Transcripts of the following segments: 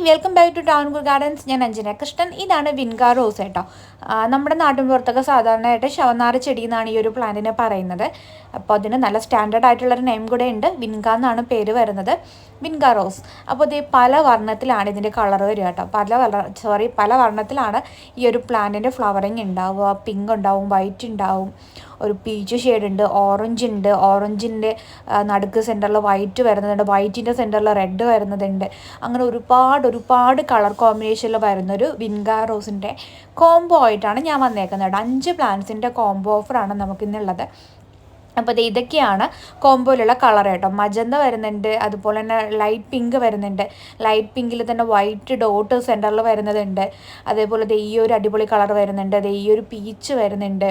Welcome back to town gardens. ഞാൻ അഞ്ജന കൃഷ്ണൻ. ഇതാണ് വിൻകാ rose കേട്ടോ. നമ്മുടെ നാട്ടിൻ പുറത്തൊക്കെ സാധാരണയായിട്ട് ശവനാറ് ചെടി എന്നാണ് ഈ ഒരു പ്ലാന്റിനെ പറയുന്നത്. അപ്പോൾ അതിന് നല്ല സ്റ്റാൻഡേർഡ് ആയിട്ടുള്ളൊരു നെയിം കൂടെ ഉണ്ട്. വിൻക എന്നാണ് പേര് വരുന്നത്, വിൻകാ റോസ്. അപ്പോൾ ഇത് പല വർണ്ണത്തിലാണ് ഇതിൻ്റെ കളർ വരിക കേട്ടോ. പല വർണ്ണത്തിലാണ് ഈ ഒരു പ്ലാന്റിൻ്റെ ഫ്ലവറിങ് ഉണ്ടാവുക. പിങ്ക് ഉണ്ടാവും, വൈറ്റ് ഉണ്ടാവും, ഒരു പീച്ച് ഷെയ്ഡ് ഉണ്ട്, ഓറഞ്ച് ഉണ്ട്, ഓറഞ്ചിൻ്റെ നടുക്ക് സെൻറ്ററിൽ വൈറ്റ് വരുന്നുണ്ട്, വൈറ്റിൻ്റെ സെൻറ്ററിൽ റെഡ് വരുന്നതുണ്ട്. അങ്ങനെ ഒരുപാട് കളർ കോമ്പിനേഷനിൽ വരുന്നൊരു വിൻകാ റോസിൻ്റെ കോംബോ ആയിട്ടാണ് ഞാൻ വന്നേക്കുന്നത്. 5 പ്ലാന്റ്സിൻ്റെ കോംബോ ഓഫറാണ് നമുക്കിന്നുള്ളത്. അപ്പോൾ ഇതൊക്കെയാണ് കോംബോയിലുള്ള കളർ കേട്ടോ. മജന്ത വരുന്നുണ്ട്, അതുപോലെ തന്നെ ലൈറ്റ് പിങ്ക് വരുന്നുണ്ട്. ലൈറ്റ് പിങ്കിൽ തന്നെ വൈറ്റ് ഡോട്ട് സെൻറ്ററിൽ വരുന്നതുണ്ട്. അതേപോലെ ഈ ഒരു അടിപൊളി കളർ വരുന്നുണ്ട്. ഈ ഒരു പീച്ച് വരുന്നുണ്ട്,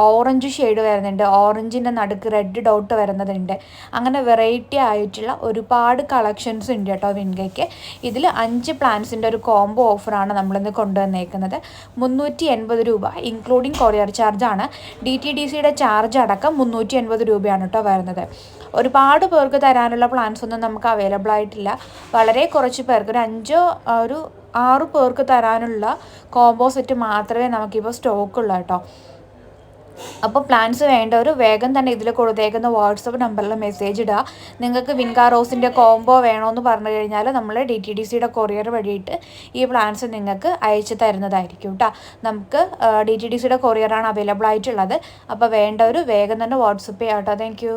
ഓറഞ്ച് ഷെയ്ഡ് വരുന്നുണ്ട്, ഓറഞ്ചിൻ്റെ നടുക്ക് റെഡ് ഡോട്ട് വരുന്നതുണ്ട്. അങ്ങനെ വെറൈറ്റി ആയിട്ടുള്ള ഒരുപാട് കളക്ഷൻസ് ഉണ്ട് കേട്ടോ വിൻകയ്ക്ക്. ഇതിൽ 5 പ്ലാന്റ്സിൻ്റെ ഒരു കോംബോ ഓഫറാണ് നമ്മളിന്ന് കൊണ്ടുവന്നേക്കുന്നത്. 380 രൂപ ഇൻക്ലൂഡിങ് കൊറിയർ ചാർജാണ്. DTDCയുടെ ചാർജ് അടക്കം 380 രൂപയാണ് കേട്ടോ വരുന്നത്. ഒരുപാട് പേർക്ക് തരാനുള്ള പ്ലാൻസ് ഒന്നും നമുക്ക് അവൈലബിൾ ആയിട്ടില്ല. വളരെ കുറച്ച് പേർക്ക്, ഒരു 6 പേർക്ക് തരാനുള്ള കോംബോ സെറ്റ് മാത്രമേ നമുക്കിപ്പോൾ സ്റ്റോക്കുള്ളൂ കേട്ടോ. അപ്പോൾ പ്ലാൻസ് വേണ്ടവർ വേഗം തന്നെ ഇതിൽ കൊടുത്തേക്കുന്ന വാട്സപ്പ് നമ്പറിൽ മെസ്സേജ് ഇടുക. നിങ്ങൾക്ക് വിൻകാ റോസിൻ്റെ കോംബോ വേണമെന്ന് പറഞ്ഞു കഴിഞ്ഞാൽ നമ്മൾ DTDCയുടെ കൊറിയർ വഴിയിട്ട് ഈ പ്ലാൻസ് നിങ്ങൾക്ക് അയച്ചു തരുന്നതായിരിക്കും കേട്ടോ. നമുക്ക് DTDCയുടെ കൊറിയറാണ് അവൈലബിൾ ആയിട്ടുള്ളത്. അപ്പോൾ വേണ്ടവർ വേഗം തന്നെ വാട്സപ്പ് ചെയ്യാം കേട്ടോ. താങ്ക്